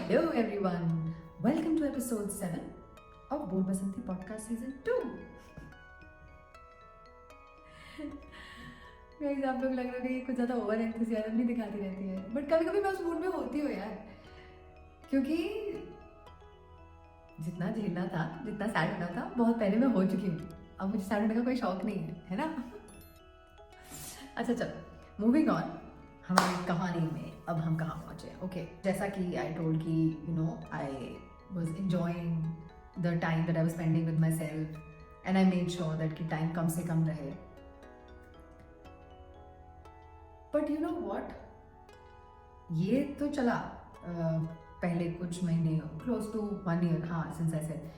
Hello everyone, welcome to episode 7 of Bol Basanti podcast season 2. Guys आप लोग लग रहा है कि कुछ ज़्यादा ओवर एंथुसियाज्म नहीं दिखाती रहती है, बट कभी कभी मैं उस मूड में होती हूँ यार, क्योंकि जितना झेलना था, जितना सैड होना था, बहुत पहले मैं हो चुकी हूँ. अब मुझे सैड होने का कोई शौक नहीं है ना. अच्छा चलो, मूविंग ऑन. हमारी कहानी में अब हम कहाँ पहुँचे. ओके, जैसा कि आई टोल्ड कि आई was enjoying the time that I was spending with my self and I made sure that कि टाइम कम से कम रहे. बट यू नो वॉट, ये तो चला पहले कुछ महीने, क्लोज टू 1 year, हाँ, since I said.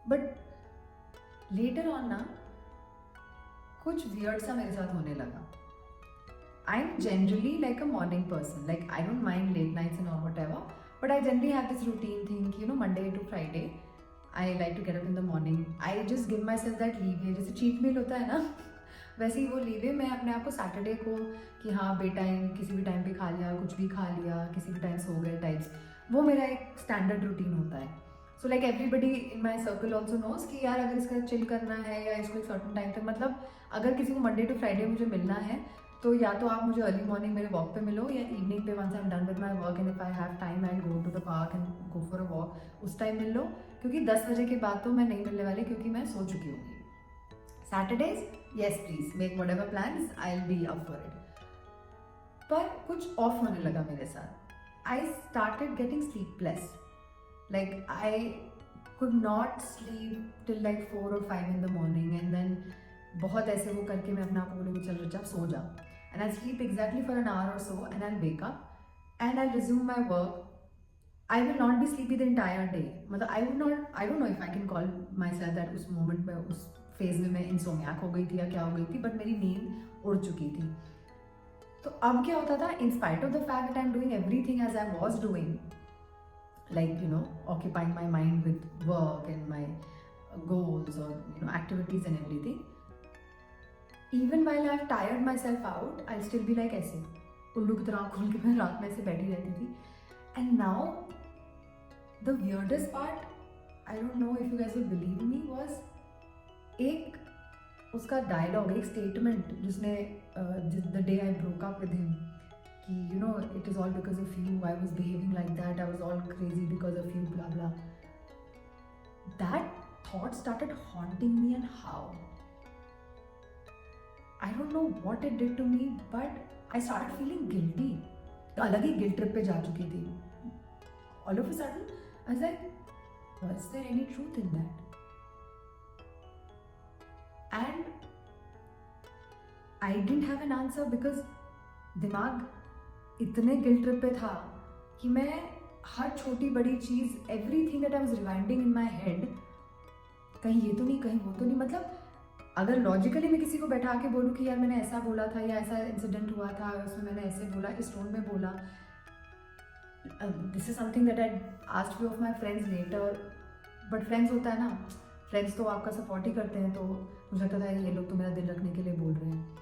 But later on ना कुछ वियर्ड सा मेरे साथ होने लगा. I'm generally like a morning person. Like I don't mind late nights and all whatever, but I generally have this routine thing, Monday to Friday. I like to get up in the morning. I just give myself that leeway. जैसे cheat meal होता है ना, वैसे ही वो leeway मैं अपने आप को Saturday को कि हाँ बेटाइम किसी भी टाइम पे खा लिया, कुछ भी खा लिया, किसी भी टाइम सो गए टाइप्स, वो मेरा एक स्टैंडर्ड रूटीन होता है. So like everybody in my circle also knows कि यार अगर इसका चिल करना है या इसको एक सर्टन टाइम तक, मतलब अगर किसी को मंडे टू फ्राइडे मुझे मिलना है तो या तो आप मुझे अर्ली मॉर्निंग मेरे वॉक पे मिलो, या इवनिंग पे once I am done with my work and if I have time and go to the park and go for a walk, उस टाइम मिल लो. क्योंकि 10 बजे के बाद तो मैं नहीं मिलने वाली, क्योंकि मैं सो चुकी हूँ. Saturdays yes please make what ever plans, I will be up for it. पर कुछ ऑफ होने लगा मेरे साथ. I started getting sleepless. Like I could not sleep till like 4 or 5 in the morning, and then बहुत ऐसे वो करके मैं अपने आप को बोलूँगी चल रचा सो जा, and I'll sleep exactly for an hour or so and I'll wake up and I'll resume my work. I will not be sleepy the entire day. मतलब I don't know if I can call myself that उस moment में, उस phase में मैं insomniac हो गई थी या क्या हो गई थी, but मेरी नींद उड़ चुकी थी. तो अब क्या होता था, in spite of the fact that I'm doing everything as I was doing, like occupying my mind with work and my goals or activities and everything, even while I've tired myself out, I'll still be like ऐसे उल्लू की तरह खुल के मैं रात में ऐसे बैठी रहती थी. And now the weirdest part, I don't know if you guys will believe me, was एक उसका डायलॉग, एक स्टेटमेंट जिसने the day I broke up with him, it is all because of you, I was behaving like that, I was all crazy because of you, blah blah. That thought started haunting me, and how, I don't know what it did to me, but I started feeling guilty. अलग ही guilt trip पे जा चुकी थी. All of a sudden I was like, was there any truth in that? And I didn't have an answer because दिमाग इतने guilt trip पे था कि मैं हर छोटी बड़ी चीज़, everything that I was rewinding in my head, कहीं ये तो नहीं, कहीं वो तो नहीं. मतलब अगर लॉजिकली मैं किसी को बैठा के बोलूँ कि यार मैंने ऐसा बोला था या ऐसा इंसिडेंट हुआ था, उसमें मैंने ऐसे बोला, इस टोन में बोला, this is something that I asked few of my friends later. But friends होता है ना, फ्रेंड्स तो आपका सपोर्ट ही करते हैं, तो मुझे लगता था ये लोग तो मेरा दिल रखने के लिए बोल रहे हैं.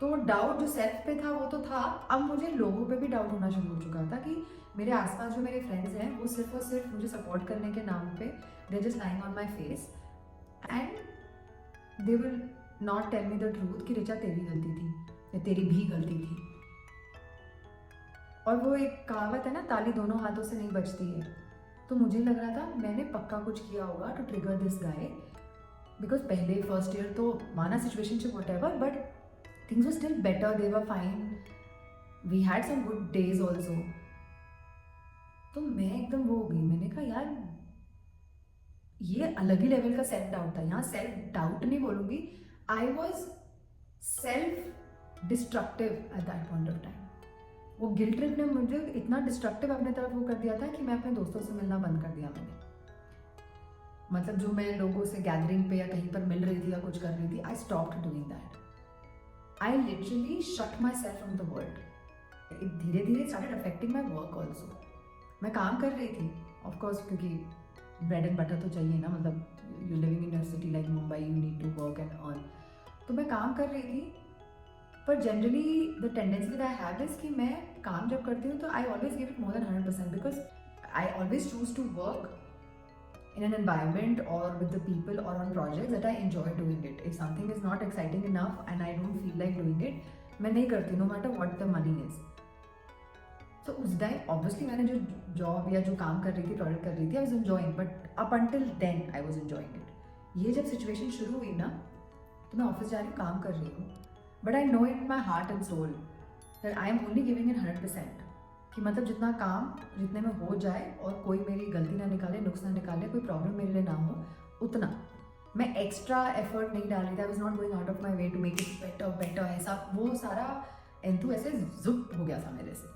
तो डाउट जो सेल्फ पे था वो तो था, अब मुझे लोगों पे भी डाउट होना शुरू हो चुका था कि मेरे आसपास जो मेरे फ्रेंड्स हैं वो सिर्फ और सिर्फ मुझे सपोर्ट करने के नाम पे they just lying on my face and they will not tell me the truth कि रिचा तेरी गलती थी या तेरी भी गलती थी. और वो एक कहावत है ना, ताली दोनों हाथों से नहीं बजती है. तो मुझे लग रहा था मैंने पक्का कुछ किया होगा to trigger this guy, because पहले फर्स्ट ईयर तो माना situationship whatever, but things were still better, they were fine, we had some good days also. तो मैं एकदम वो हो गई. मैंने कहा यार ये अलग ही लेवल का सेल्फ डाउट था. यहाँ सेल्फ डाउट नहीं बोलूँगी, I was self destructive at that point of time. वो गिल्ट ट्रिप ने मुझे इतना डिस्ट्रक्टिव अपने तरफ वो कर दिया था कि मैं अपने दोस्तों से मिलना बंद कर दिया मैंने. मतलब जो मैं लोगों से गैदरिंग पे या कहीं पर मिल रही थी या कुछ कर रही थी, I stopped doing that. I literally shut myself from the world. It धीरे धीरे started affecting my work also. मैं काम कर रही थी, of course, क्योंकि bread and butter तो चाहिए ना, मतलब you living in a city like Mumbai, you need to work and earn. तो मैं काम कर रही थी, पर generally the tendency that I have is कि मैं काम जब करती हूँ तो I always give it more than 100%, because I always choose to work in an environment or with the people or on projects that I enjoy doing it. If something is not exciting enough and I don't feel like doing it, मैं नहीं करती, no matter what the money is. तो उस time obviously मैंने जो job या जो काम कर रही थी, प्रोडक्ट कर रही थी, I was enjoying, but up until then I was enjoying it. ये जब सिचुएशन शुरू हुई ना, तो मैं ऑफिस जा रही हूँ, काम कर रही हूँ, but I know in my heart and soul that I am only giving in 100%. कि मतलब जितना काम जितने में हो जाए और कोई मेरी गलती ना निकाले, नुक्स ना निकाले, कोई प्रॉब्लम मेरे लिए ना हो, उतना. मैं एक्स्ट्रा एफर्ट नहीं डाल रही थी. I was not going out of my way to make it better better. ऐसा वो सारा एंथू ऐसे जुप हो गया था मेरे से.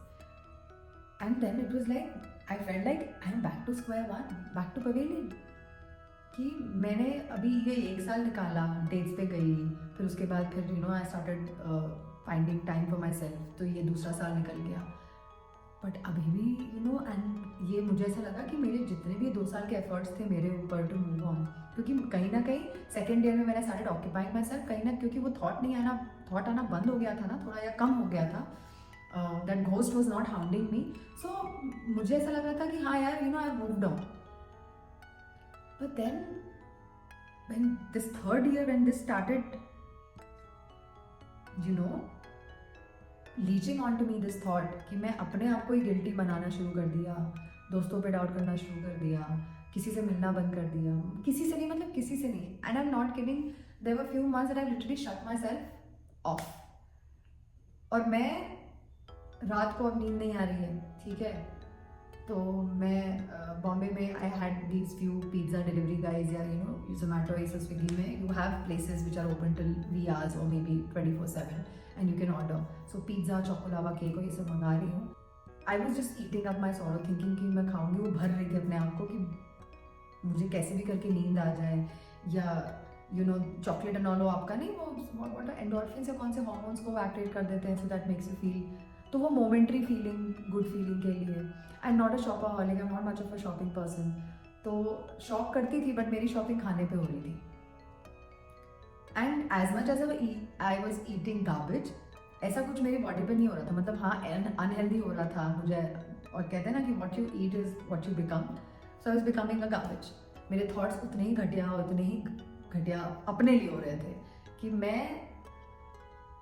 And then it was like I felt like I am back to square one, back to pavilion. कि मैंने अभी ये 1 साल निकाला, डेट्स पे गई, फिर उसके बाद फिर you know I started finding time for my self. तो ये दूसरा साल निकल गया, बट अभी भी यू नो, एंड ये मुझे ऐसा लगा कि मेरे जितने भी 2 साल के एफर्ट्स थे मेरे ऊपर टू मूव ऑन, क्योंकि कहीं ना कहीं सेकेंड ईयर में मैंने स्टार्टेड ऑक्यूपाइंग माई सेल्फ. कहीं ना क्योंकि वो थॉट आना बंद हो गया था ना, थोड़ा या कम हो गया था. That ghost was not haunting me. So मुझे ऐसा लग रहा था कि हाँ यार, you know I moved on. But then when this third year when this started, you know, leeching on to me this thought कि मैं अपने आप को ही गिल्टी बनाना शुरू कर दिया, दोस्तों पे डाउट करना शुरू कर दिया, किसी से मिलना बंद कर दिया. किसी से नहीं, मतलब किसी से नहीं. And I am not kidding, there were few months that I literally shut myself off. और मैं रात को अब नींद नहीं आ रही है, ठीक है, तो मैं बॉम्बे में I had these few pizza delivery guys या यू नो जोमेटो या स्विगी में you have places which are open till wee hours और maybe 24/7 and you can order. So pizza, chocolava cake और ये सब मंगा रही हूँ. I was just eating up my sorrow thinking कि मैं खाऊंगी. वो भर रही थी अपने आप को कि मुझे कैसे भी करके नींद आ जाए, या you know chocolate and all आपका नहीं, वो एंडोर्फिन से कौन से हॉर्मोन्स को एक्टिवेट कर देते हैं, so that makes you feel. तो वो मोमेंट्री फीलिंग, गुड फीलिंग के लिए. आई एम नॉट अ शॉपaholic, I am not much of a shopping person. तो शॉप करती थी, बट मेरी शॉपिंग खाने पे हो रही थी. And as much as I was eating garbage, ऐसा कुछ मेरी बॉडी पे नहीं हो रहा था. मतलब हाँ, अनहेल्दी हो रहा था मुझे. और कहते हैं ना कि what you eat is what you become. So I was becoming a garbage. मेरे थॉट्स उतने ही घटिया अपने लिए हो रहे थे कि मैं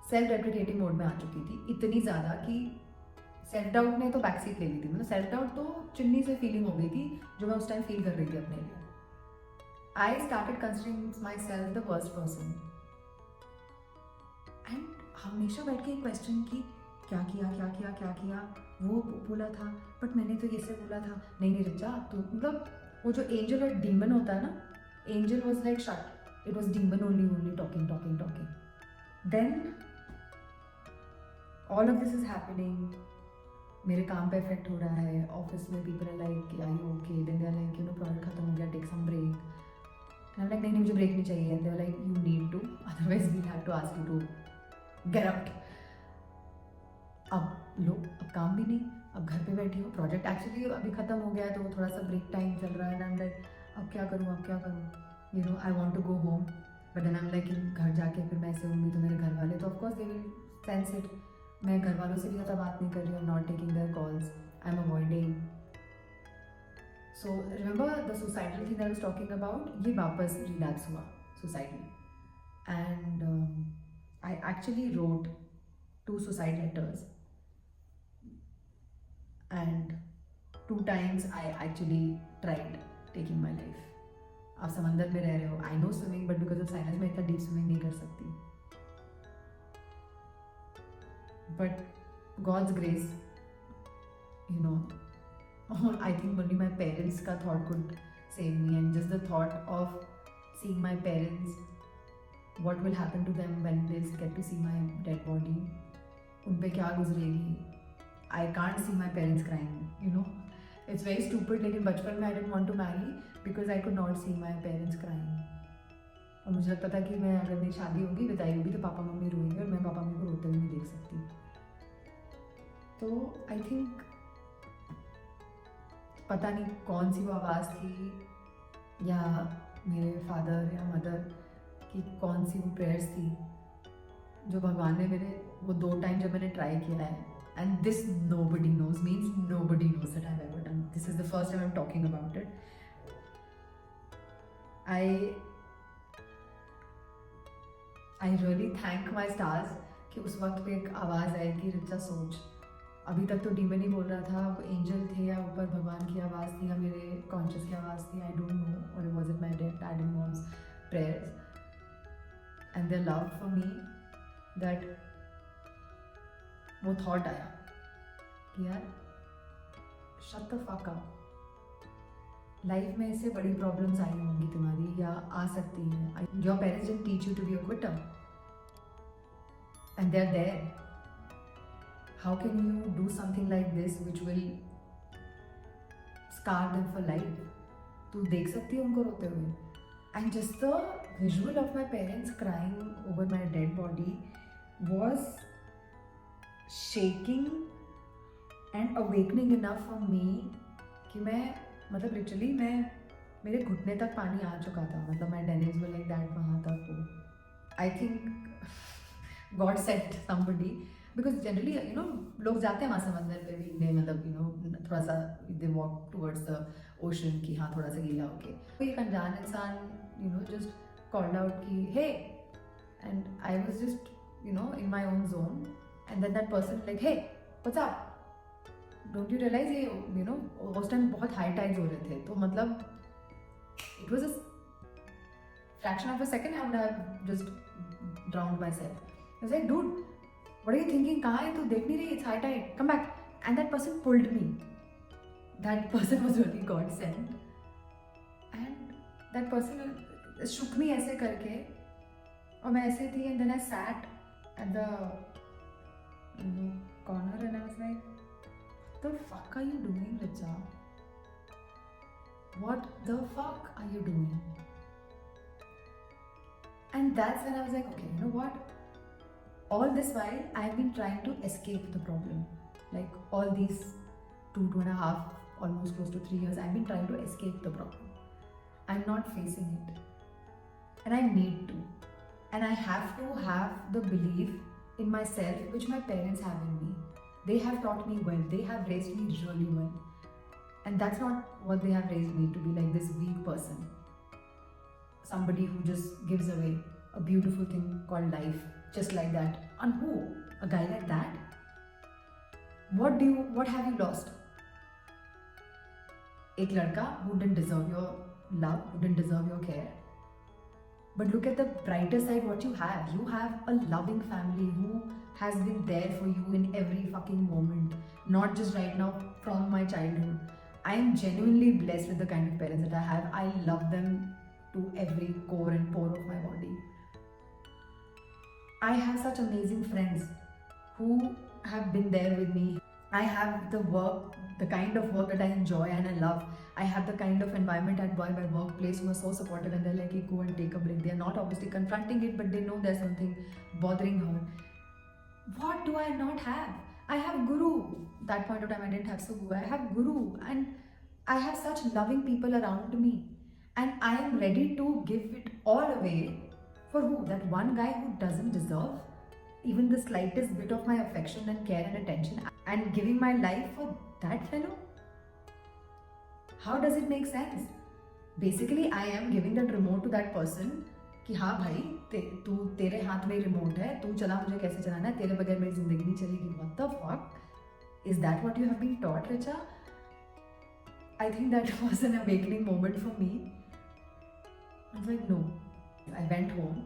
सेल्फ डेप्रिकेटिंग मोड में आ चुकी थी. इतनी ज़्यादा कि सेल्फ डाउट ने तो बैक सीट ले ली थी. मतलब सेल्फ डाउट तो चिन्नी से फीलिंग हो गई थी जो मैं उस टाइम फील कर रही थी अपने लिए. I started considering my self the worst person. And हमेशा बैठ के क्वेश्चन की क्या किया, वो बोला था बट मैंने तो ये से बोला था, नहीं रिचा तो. मतलब वो जो एंजल और डीमन होता है ना, angel was like shut, it was demon only talking. Then all of this is happening. मेरे काम पे इफेक्ट हो रहा है. ऑफिस में people are like are you okay, then they are like you know product खत्म हो गया, take some break. And like नहीं मुझे ब्रेक नहीं चाहिए. They are like you need to, otherwise we have to ask you to get out. अब काम भी नहीं, अब घर पे बैठी हूँ. प्रोजेक्ट एक्चुअली अभी ख़त्म हो गया है, तो थोड़ा सा ब्रेक टाइम चल रहा है. एंड लाइक अब क्या करूँ, you know I want to go home, but then I am like घर जाके फिर मैं ऐसे होंगी तो मेरे घर वाले तो of course they will sense it. मैं घर वालों से भी ज़्यादा बात नहीं कर रही हूँ. Not taking their calls, I am avoiding. So remember the suicidal thing I was talking about, ये वापस रिलैप्स हुआ suicidal. And I actually wrote 2 suicide letters, and 2 times I actually tried taking my life. आप समंदर में रह रहे हो, I know swimming, but because of sinus मैं इतना deep swimming नहीं कर सकती. But God's grace, you know, I think only my parents का thought could save me, and just the thought of seeing my parents, what will happen to them when they get to see my dead body, उन पे क्या गुजरेगी. I can't see my parents crying, you know. It's very stupid, लेकिन बचपन में I didn't want to marry because I could not see my parents crying. और मुझे लगता था कि मैं अगर मेरी शादी होगी, विदाई होगी, तो पापा मम्मी रोएंगे और मैं पापा मम्मी को रोते हुए नहीं देख सकती. तो आई थिंक पता नहीं कौन सी वो आवाज़ थी, या मेरे फादर या मदर कि कौन सी वो प्रेयर्स थी जो भगवान ने मेरे वो 2 टाइम जब मैंने ट्राई किया है. And this nobody knows means nobody knows that I have ever done. this is the first time I'm talking about it. I really thank my stars कि उस वक्त पे एक आवाज़ आई कि रिचा सोच, अभी तक तो डीमन ही बोल रहा था, वो एंजल थे या ऊपर भगवान की आवाज़ थी या मेरे कॉन्शियस की आवाज़ थी, आई डोंट नो, और was it my dad and mom's prayers and their love for me, that वो थॉट आया कि यार shut the fuck up, life में इससे बड़ी प्रॉब्लम्स आई होंगी तुम्हारी या आ सकती हैं. Your parents didn't teach you to be a quitter and they're there. How can you do something like this which will scar them for life? तू देख सकती है उनको रोते हुए. And just the visual of my parents crying over my dead body was shaking and awakening enough for me कि मैं मतलब literally मैं मेरे घुटने तक पानी आ चुका था. मतलब my denims were like that वहाँ तक वो. I think God sent somebody because generally लोग जाते हैं वहाँ समंदर पे भीगने, मतलब थोड़ा सा they walk towards the ocean कि हाँ थोड़ा सा गीला होके. तो एक अनजान इंसान just called out कि hey, and I was just in my own zone, and then that person like hey what's up, don't you realize ये उस टाइम बहुत high tides हो रहे थे, तो मतलब it was a fraction of a second I would have just drowned myself. I was like, dude, what are you thinking? कहाँ है तू, देख नहीं रही? It's high tide. Come back. And that person pulled me. That person was really God sent. And that person shook me ऐसे करके, और मैं ऐसे थी, and then I sat at the corner and I was like, the fuck are you doing, Richa? What the fuck are you doing? And that's when I was like, okay, you know what? All this while, I've been trying to escape the problem. Like all these 2.5, almost close to 3 years, I've been trying to escape the problem. I'm not facing it. And I need to. And I have to have the belief in myself, which my parents have in me. They have taught me well. They have raised me really well. And that's not what they have raised me to be, like this weak person. Somebody who just gives away a beautiful thing called life. Just like that. And who? A guy like that? What have you lost? एक लड़का who didn't deserve your love, who didn't deserve your care. But look at the brighter side, what you have. You have a loving family who has been there for you in every fucking moment. Not just right now, from my childhood. I am genuinely blessed with the kind of parents that I have. I love them to every core and pore of my body. I have such amazing friends who have been there with me. I have the work, the kind of work that I enjoy and I love. I have the kind of environment at my workplace who are so supportive, and they're like, hey, go and take a break. They are not obviously confronting it, but they know there's something bothering her. What do I not have? I have Guru. That point of time I didn't have Subbu. I have Guru, and I have such loving people around me. And I am ready to give it all away. For who? That one guy who doesn't deserve even the slightest bit of my affection and care and attention, and giving my life for that fellow? How does it make sense? Basically, I am giving that remote to that person कि हाँ भाई तू तेरे हाथ में remote है, तू चला, मुझे कैसे चलाना है, तेरे बगैर मेरी जिंदगी नहीं चलेगी. What the fuck? Is that what you have been taught, Richa? I think that was an awakening moment for me. I was like, no. I went home.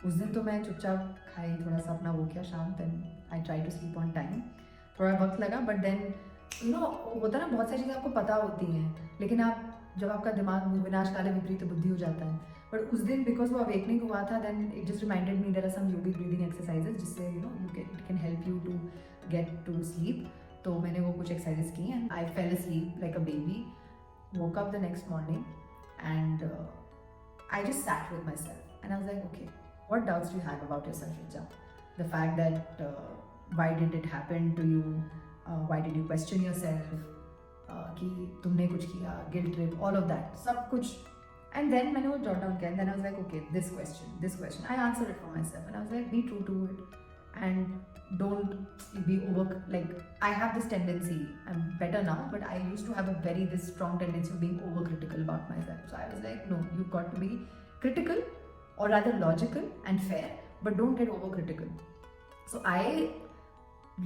उस दिन तो मैं चुपचाप खाई, थोड़ा सा अपना वो किया शांत, and I tried to sleep on time. थोड़ा वक्त लगा, but then होता ना, बहुत सारी चीज़ें आपको पता होती हैं, लेकिन आप जब आपका दिमाग विनाश काले विपरीत बुद्धि हो जाता है. बट उस दिन बिकॉज वो अवेकनिंग हुआ था, then it just reminded me there are some yogic breathing exercises जिससे it can help you to get to sleep. तो मैंने वो कुछ एक्सरसाइजेज की and I fell asleep like a baby. Woke up the next morning and I just sat with myself and I was like, okay, what doubts do you have about yourself, Richa? The fact that why did it happen to you? Why did you question yourself? कि तुमने कुछ किया, guilt trip, all of that, सब कुछ. And then मैंने वो jot down किया and then I was like, okay, this question, I answered it for myself and I was like, be true to it. And don't be over, like I have this tendency, I'm better now, but I used to have a very this strong tendency of being overcritical about myself. So I was like, no, you've got to be critical, or rather logical and fair, but don't get overcritical. So I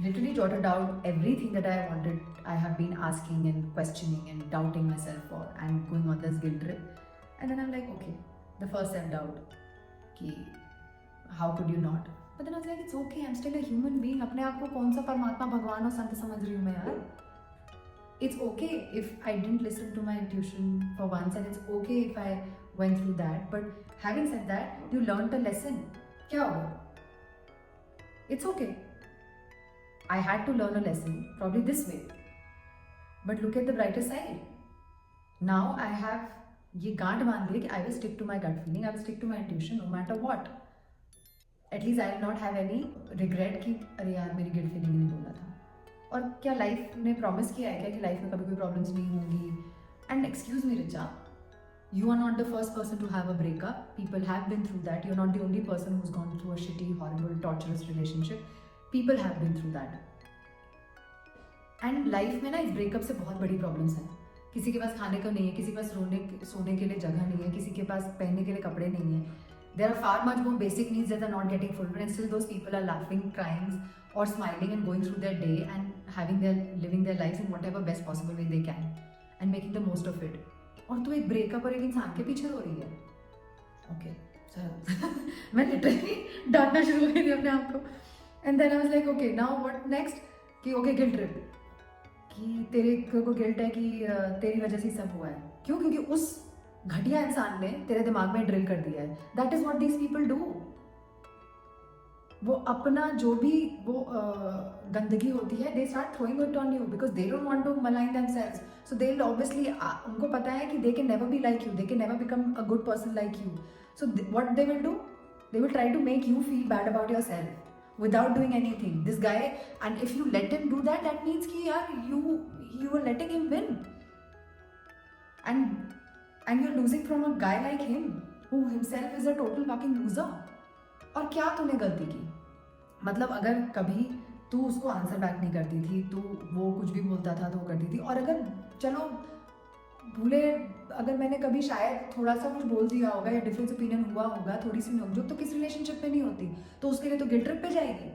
literally jotted out everything that I wanted, I have been asking and questioning and doubting myself for, and going on this guilt trip. And then I'm like, okay, the first self-doubt, ki how could you not? But then I was like, it's okay, I'm still a human being. अपने आप को कौन सा परमात्मा भगवान और संत समझ रही हूँ मैं यार? It's okay if I didn't listen to my intuition for once, and it's okay if I went through that. But having said that, you learned a lesson. क्या होगा? It's okay. I had to learn a lesson, probably this way. But look at the brighter side. Now I have ये गांठ बांध ली कि I will stick to my gut feeling, I will stick to my intuition no matter what. At least I will not have any regret कि अरे यार मेरी guilt feeling नहीं बोला था. और क्या लाइफ ने प्रॉमिस किया है क्या कि लाइफ में कभी कोई प्रॉब्लम्स नहीं होंगी? And excuse me Richa, you are not the first person to have a breakup. People have been through that. You're not the only person who's gone through a shitty, horrible, torturous relationship. People have been through that. And life में ना इस breakup से बहुत बड़ी problems हैं. किसी के पास खाने को नहीं है, किसी के पास सोने के लिए जगह नहीं है, किसी के पास पहनने के लिए कपड़े नहीं है. There are far much more basic needs that are not getting fulfilled, and still those people are laughing, crying, or smiling and going through their day and living their lives in whatever best possible way they can and making the most of it. और तू एक breakup और एक इंसान के पीछे रो रही है. ओके सर मैं लिटरली डांटना शुरू कर दिया अपने आप को. And then I was like okay now what next, कि ओके गिल्ट ट्रिप, कि तेरे को गिल्ट है कि तेरी वजह से सब हुआ है. क्यों? क्योंकि उस घटिया इंसान ने तेरे दिमाग में ड्रिल कर दिया है. That is what these people do. वो अपना जो भी वो गंदगी होती है, they start throwing it on you because they don't want to malign themselves. So they will obviously, उनको पता है कि they can never be like you, they can never become a good person like you. So what they will do, they will try to make you feel bad about yourself without doing anything. This guy, and if you let him do that, that means कि यार you are letting him win. And you're losing from a guy like him who himself is a total fucking loser. और क्या तूने गलती की? मतलब अगर कभी तू उसको आंसर बैक नहीं करती थी, तू वो कुछ भी बोलता था तो वो करती थी, और अगर चलो भूले अगर मैंने कभी शायद थोड़ा सा कुछ बोल दिया होगा या डिफरेंस ओपिनियन हुआ होगा, थोड़ी सी नोकझोंक, तो किस रिलेशनशिप में नहीं होती, तो उसके लिए तो गिल्ट ट्रिप पे जाएगी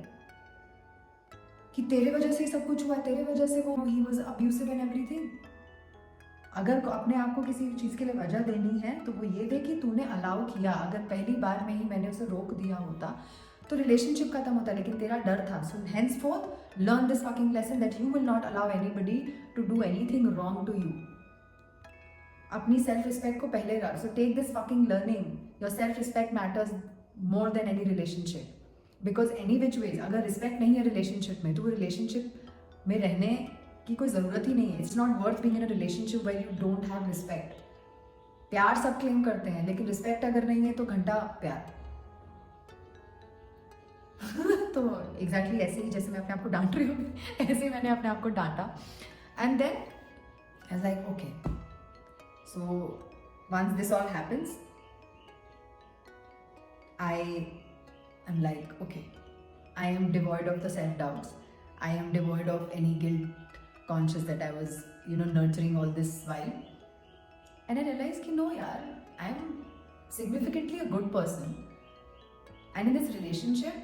कि तेरे वजह से सब कुछ हुआ, तेरे वजह से वो he was abusive and everything. अगर अपने आप को किसी चीज़ के लिए वजह देनी है तो वो ये दे कि तूने अलाउ किया. अगर पहली बार में ही मैंने उसे रोक दिया होता तो रिलेशनशिप खत्म होता, लेकिन तेरा डर था. सो henceforth learn this fucking lesson that you will not allow anybody to do anything wrong to you. अपनी सेल्फ रिस्पेक्ट को पहले रख. So take this fucking learning. Your self respect matters more than any relationship. Because any which ways अगर respect नहीं है relationship में तो वो रिलेशनशिप में रहने की कोई ज़रूरत ही नहीं है. It's not worth being in a relationship where you don't have respect. प्यार सब क्लेम करते हैं, लेकिन रिस्पेक्ट अगर नहीं है तो घंटा प्यार. तो एग्जैक्टली ऐसे ही जैसे मैं अपने आप को डांट रही हूँ, ऐसे ही मैंने अपने आप को डांटा. And then I was like okay, so once this all happens I am like, okay, I am devoid of the self-doubts. I am devoid of any guilt conscious that I was, nurturing all this while. And I realized कि no यार, I am significantly a good person. And in this relationship,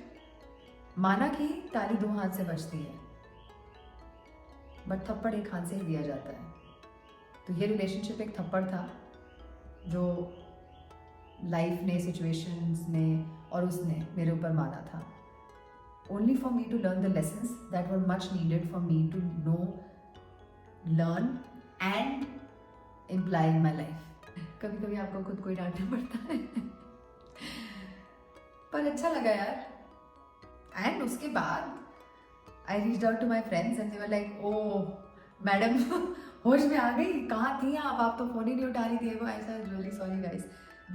माना कि ताली दो हाथ से बजती है, बट थप्पड़ एक हाथ से ही दिया जाता है. तो ये रिलेशनशिप एक थप्पड़ था जो लाइफ ने, सिचुएशंस ने और उसने मेरे ऊपर मारा था. Only for me to learn the lessons that were much needed for me to know, learn and imply in my life. कभी कभी आपको खुद को ही डांटना पड़ता है पर अच्छा लगा यार. एंड उसके बाद I reached out to my friends and they were like, oh madam होश में आ गई, कहाँ थी आप तो फोन ही नहीं उठा रही थी. वो ऐसा, really sorry guys,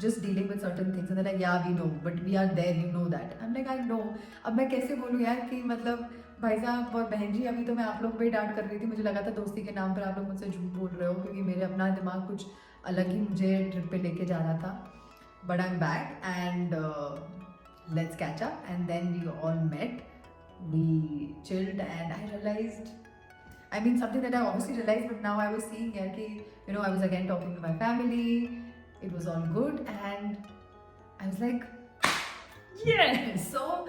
just dealing with certain things. And they're like, yeah, we know, but we are there, you know that. I'm like, I know. अब मैं कैसे बोलूँ यार कि मतलब भाई साहब और बहन जी, अभी तो मैं आप लोग पे डांट कर रही थी, मुझे लगा था दोस्ती के नाम पर आप लोग मुझसे झूठ बोल रहे हो, क्योंकि मेरे अपना दिमाग कुछ अलग ही मुझे ट्रिप पे लेके जा रहा था. But I am back and let's catch up. And then we all met We chilled, and I realized, I mean, something that I obviously realized, but now I was seeing here, ki, I was again talking to my family. It was all good, and I was like, yeah. So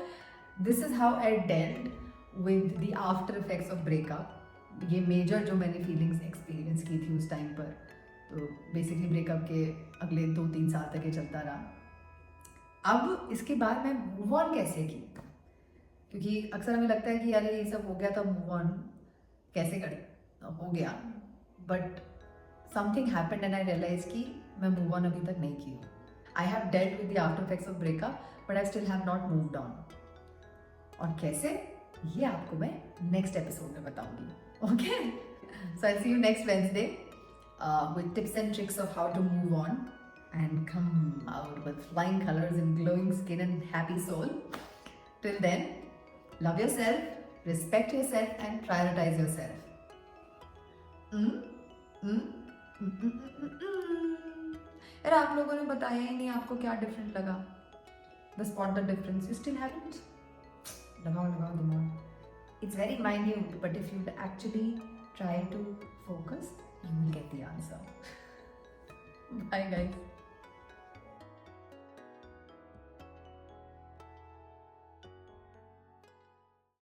this is how I dealt with the after effects of breakup. ये major जो मैंने feelings experience की थी उस time पर, तो basically breakup के अगले 2-3 साल तक ये चलता रहा. अब इसके बाद मैं मूव ऑन कैसे की, क्योंकि अक्सर हमें लगता है कि यार ये सब हो गया तो मूव ऑन कैसे करें, हो गया, but something happened and I realize कि मैं मूव ऑन अभी तक नहीं की हूँ. I have dealt with the after effects of breakup, but I still have not moved on. और कैसे, ये आपको मैं नेक्स्ट एपिसोड में बताऊंगी. Okay, so I see you next Wednesday with tips and tricks of how to move on and come out with flying colors and glowing skin and happy soul. Till then, love yourself, respect yourself, and prioritize yourself. यार आप लोगों ने बताया ही नहीं आपको क्या different लगा. The spot the difference. You still haven't? लगाओ दिमाग. It's very minute, but if you actually try to focus, you will get the answer. Bye guys.